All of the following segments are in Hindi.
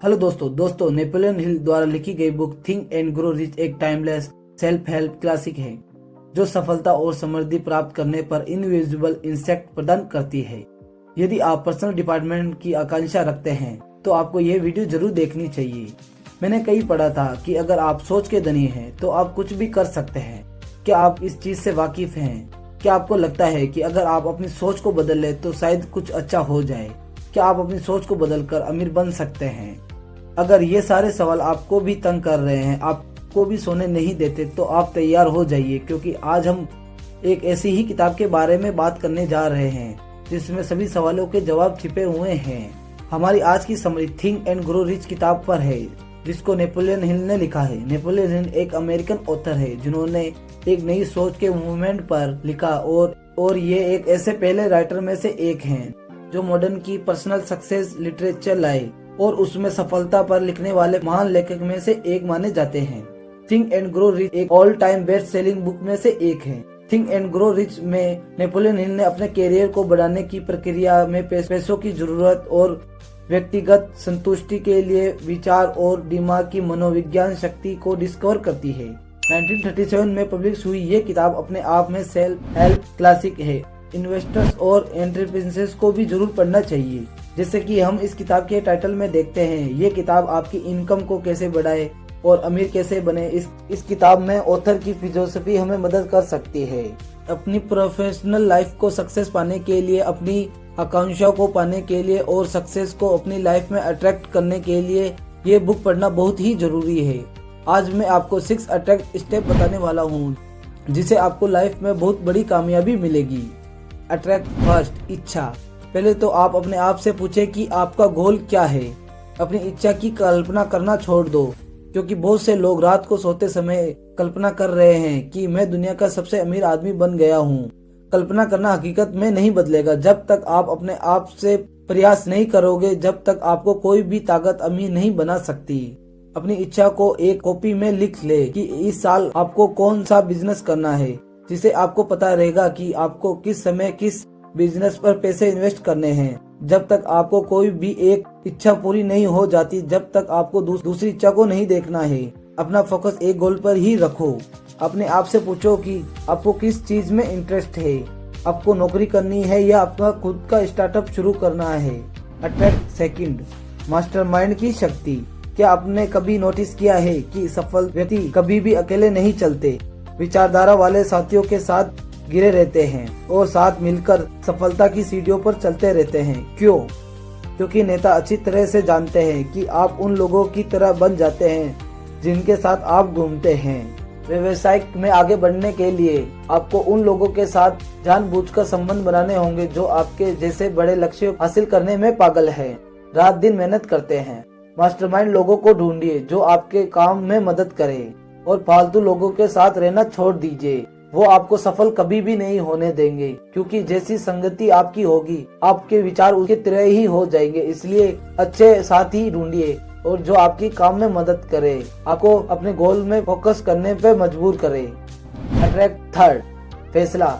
हेलो दोस्तों नेपोलियन हिल द्वारा लिखी गई book think and grow rich एक टाइमलेस सेल्फ हेल्प क्लासिक है जो सफलता और समृद्धि प्राप्त करने पर इनविजिबल इंसाइट प्रदान करती है। यदि आप पर्सनल डिपार्टमेंट की आकांक्षा रखते हैं तो आपको यह वीडियो जरूर देखनी चाहिए। मैंने कहीं पढ़ा था कि अगर आप सोच के धनी हैं तो आप कुछ भी कर सकते हैं। क्या आप इस चीज से वाकिफ हैं? क्या आपको लगता है कि अगर आप अपनी सोच को बदल ले तो शायद कुछ अच्छा हो जाए? क्या आप अपनी सोच को बदलकर अमीर बन सकते हैं? अगर ये सारे सवाल आपको भी तंग कर रहे हैं, आपको भी सोने नहीं देते, तो आप तैयार हो जाइए, क्योंकि आज हम एक ऐसी ही किताब के बारे में बात करने जा रहे हैं जिसमें सभी सवालों के जवाब छिपे हुए हैं। हमारी आज की summary think and grow rich किताब पर है, जिसको नेपोलियन हिल ने लिखा है। नेपोलियन हिल एक अमेरिकन ऑथर है जिन्होंने एक नई सोच के मूवमेंट पर लिखा और ये एक ऐसे पहले राइटर में से एक हैं जो मॉडर्न की पर्सनल सक्सेस लिटरेचर लाए और उसमें सफलता पर लिखने वाले महान लेखक में से एक माने जाते हैं। थिंक एंड ग्रो रिच एक all time best selling book में से एक है। थिंक एंड ग्रो रिच में नेपोलियन हिल ने अपने कैरियर को बढ़ाने की प्रक्रिया में पैसों की जरूरत और व्यक्तिगत संतुष्टि के लिए विचार और दिमाग की मनोविज्ञान शक्ति को डिस्कवर करती है। 1937 में पब्लिश हुई ये किताब अपने आप में सेल्फ हेल्प क्लासिक है। इन्वेस्टर्स और एंटरप्रेन्योर्स को भी जरूर पढ़ना चाहिए। जैसे कि हम इस किताब के टाइटल में देखते हैं, ये किताब आपकी इनकम को कैसे बढ़ाए और अमीर कैसे बने। इस किताब में ऑथर की फिलोसफी हमें मदद कर सकती है अपनी प्रोफेशनल लाइफ को सक्सेस पाने के लिए, अपनी आकांक्षाओं को पाने के लिए और सक्सेस को अपनी लाइफ में अट्रैक्ट करने के लिए ये बुक पढ़ना बहुत ही जरूरी है। आज मैं आपको 6 अट्रैक्ट स्टेप बताने वाला हूँ जिसे आपको लाइफ में बहुत बड़ी कामयाबी मिलेगी। अट्रैक्ट फर्स्ट, इच्छा। पहले तो आप अपने आप से पूछें कि आपका गोल क्या है। अपनी इच्छा की कल्पना करना छोड़ दो, क्योंकि बहुत से लोग रात को सोते समय कल्पना कर रहे हैं कि मैं दुनिया का सबसे अमीर आदमी बन गया हूँ। कल्पना करना हकीकत में नहीं बदलेगा। जब तक आप अपने आप से प्रयास नहीं करोगे, जब तक आपको कोई भी ताकत अमीर नहीं बना सकती। अपनी इच्छा को एक कॉपी में लिख ले कि इस साल आपको कौन सा बिजनेस करना है, जिसे आपको पता रहेगा कि आपको किस समय किस बिजनेस पर पैसे इन्वेस्ट करने हैं। जब तक आपको कोई भी एक इच्छा पूरी नहीं हो जाती, जब तक आपको दूसरी इच्छा को नहीं देखना है। अपना फोकस एक गोल पर ही रखो। अपने आप से पूछो कि आपको किस चीज में इंटरेस्ट है। आपको नौकरी करनी है या अपना खुद का स्टार्टअप शुरू करना है। अट्रैक्ट सेकंड, मास्टरमाइंड की शक्ति। क्या आपने कभी नोटिस किया है कि सफल व्यक्ति कभी भी अकेले नहीं चलते? विचारधारा वाले साथियों के साथ गिरे रहते हैं और साथ मिलकर सफलता की सीढ़ियों पर चलते रहते हैं। क्यों? क्योंकि नेता अच्छी तरह से जानते हैं कि आप उन लोगों की तरह बन जाते हैं जिनके साथ आप घूमते हैं। व्यवसाय में आगे बढ़ने के लिए आपको उन लोगों के साथ जानबूझकर संबंध बनाने होंगे जो आपके जैसे बड़े लक्ष्य हासिल करने में पागल है, रात दिन मेहनत करते हैं। मास्टरमाइंड लोगों को ढूंढिए जो आपके काम में मदद करे और फालतू लोगों के साथ रहना छोड़ दीजिए। वो आपको सफल कभी भी नहीं होने देंगे, क्योंकि जैसी संगति आपकी होगी आपके विचार उसकी तरह ही हो जाएंगे। इसलिए अच्छे साथी ढूंढिए और जो आपकी काम में मदद करे, आपको अपने गोल में फोकस करने पे मजबूर करे। अट्रैक्ट थर्ड, फैसला।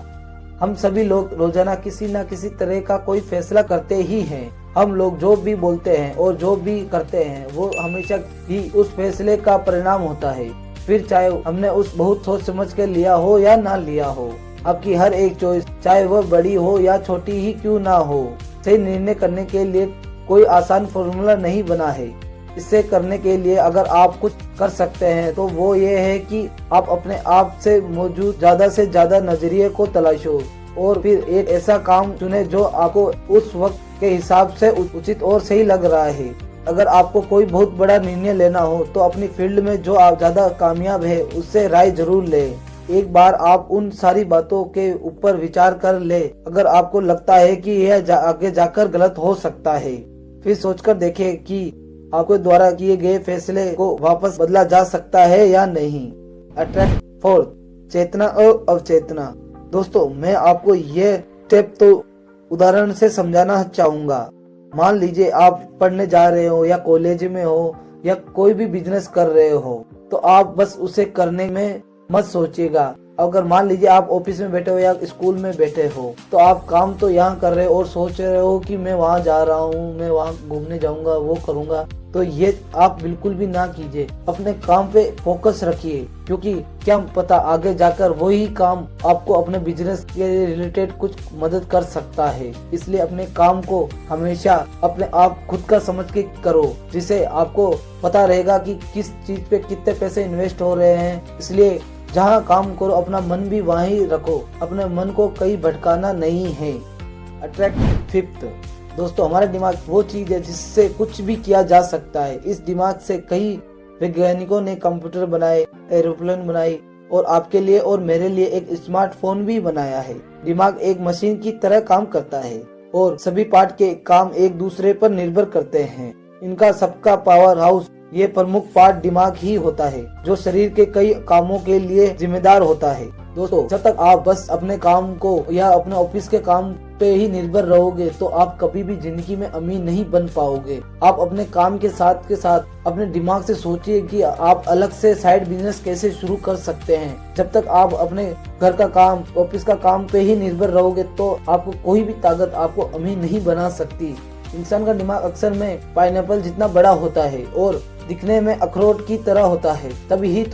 हम सभी लोग रोजाना किसी न किसी तरह का कोई फैसला करते ही हैं। हम लोग जो भी बोलते हैं और जो भी करते हैं वो हमेशा ही उस फैसले का परिणाम होता है। फिर चाहे हमने उस बहुत सोच समझ के लिया हो या ना लिया हो, आपकी हर एक चॉइस, चाहे वह बड़ी हो या छोटी ही क्यों ना हो, सही निर्णय करने के लिए कोई आसान फॉर्मूला नहीं बना है। इसे करने के लिए अगर आप कुछ कर सकते हैं तो वो ये है कि आप अपने आप से मौजूद ज्यादा से ज्यादा नजरिए को तलाशो और फिर एक ऐसा काम चुने जो आपको उस वक्त के हिसाब से उचित और सही लग रहा है। अगर आपको कोई बहुत बड़ा निर्णय लेना हो तो अपनी फील्ड में जो आप ज्यादा कामयाब है उससे राय जरूर ले। एक बार आप उन सारी बातों के ऊपर विचार कर ले। अगर आपको लगता है कि यह आगे जाकर गलत हो सकता है, फिर सोचकर देखें कि आपके द्वारा किए गए फैसले को वापस बदला जा सकता है या नहीं। अट्रैक्ट फोर्थ, चेतना और अवचेतना। दोस्तों, मैं आपको यह स्टेप तो उदाहरण से समझाना चाहूंगा। मान लीजिए आप पढ़ने जा रहे हो या कॉलेज में हो या कोई भी बिजनेस कर रहे हो, तो आप बस उसे करने में मत सोचिएगा। अगर मान लीजिए आप ऑफिस में बैठे हो या स्कूल में बैठे हो, तो आप काम तो यहाँ कर रहे हो और सोच रहे हो कि मैं वहाँ जा रहा हूँ, मैं वहाँ घूमने जाऊंगा, वो करूंगा, तो ये आप बिल्कुल भी ना कीजिए। अपने काम पे फोकस रखिए, क्योंकि क्या पता आगे जाकर वही काम आपको अपने बिजनेस के रिलेटेड कुछ मदद कर सकता है। इसलिए अपने काम को हमेशा अपने आप खुद का समझ के करो, जिसे आपको पता रहेगा कि किस चीज पे कितने पैसे इन्वेस्ट हो रहे हैं। इसलिए जहाँ काम करो अपना मन भी वहीं रखो, अपने मन को कहीं भटकाना नहीं है। अट्रैक्ट फिफ्थ, दोस्तों हमारा दिमाग वो चीज है जिससे कुछ भी किया जा सकता है। इस दिमाग से कई वैज्ञानिकों ने कंप्यूटर बनाए, एरोप्लेन बनाई और आपके लिए और मेरे लिए एक स्मार्टफोन भी बनाया है। दिमाग एक मशीन की तरह काम करता है और सभी पार्ट के काम एक दूसरे पर निर्भर करते हैं। इनका सबका पावर हाउस, ये प्रमुख पार्ट दिमाग ही होता है, जो शरीर के कई कामों के लिए जिम्मेदार होता है। दोस्तों जब तक आप बस अपने काम को या अपने ऑफिस के काम पे ही निर्भर रहोगे, तो आप कभी भी जिंदगी में अमीर नहीं बन पाओगे। आप अपने काम के साथ अपने दिमाग से सोचिए कि आप अलग से साइड बिजनेस कैसे शुरू कर सकते हैं। जब तक आप अपने घर का काम, ऑफिस का काम पे ही निर्भर रहोगे, तो आपको कोई भी ताकत आपको अमीर नहीं बना सकती। इंसान का दिमाग अक्सर में पाइनएप्पल जितना बड़ा होता है और दिखने में अखरोट की तरह होता है। तभी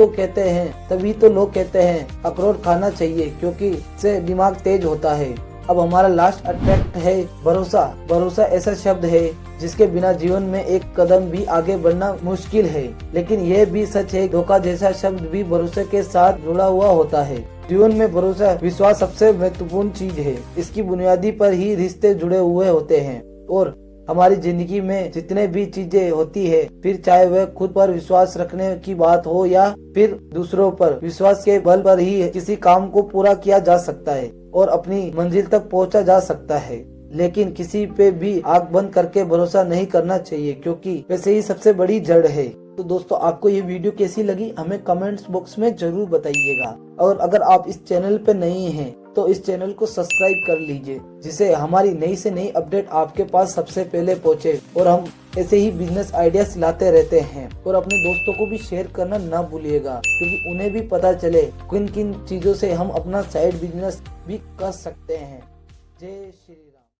तो लोग कहते हैं अखरोट खाना चाहिए, क्योंकि इससे दिमाग तेज होता है। अब हमारा लास्ट अट्रैक्ट है भरोसा। भरोसा ऐसा शब्द है जिसके बिना जीवन में एक कदम भी आगे बढ़ना मुश्किल है, लेकिन यह भी सच है धोखा जैसा शब्द भी भरोसे के साथ जुड़ा हुआ होता है। जीवन में भरोसा, विश्वास सबसे महत्वपूर्ण चीज है। इसकी बुनियादी पर ही रिश्ते जुड़े हुए होते हैं और हमारी जिंदगी में जितने भी चीजें होती है, फिर चाहे वह खुद पर विश्वास रखने की बात हो या फिर दूसरों पर, विश्वास के बल पर ही किसी काम को पूरा किया जा सकता है और अपनी मंजिल तक पहुंचा जा सकता है। लेकिन किसी पे भी आंख बंद करके भरोसा नहीं करना चाहिए, क्योंकि वैसे ही सबसे बड़ी जड़ है। तो दोस्तों आपको ये वीडियो कैसी लगी हमें कमेंट्स बॉक्स में जरूर बताइएगा। और अगर आप इस चैनल पे नए हैं तो इस चैनल को सब्सक्राइब कर लीजिए, जिससे हमारी नई से नई अपडेट आपके पास सबसे पहले पहुंचे। और हम ऐसे ही बिजनेस आइडियाज लाते रहते हैं। और अपने दोस्तों को भी शेयर करना ना भूलिएगा, क्योंकि उन्हें भी पता चले किन किन चीजों से हम अपना साइड बिजनेस भी कर सकते हैं। जय श्री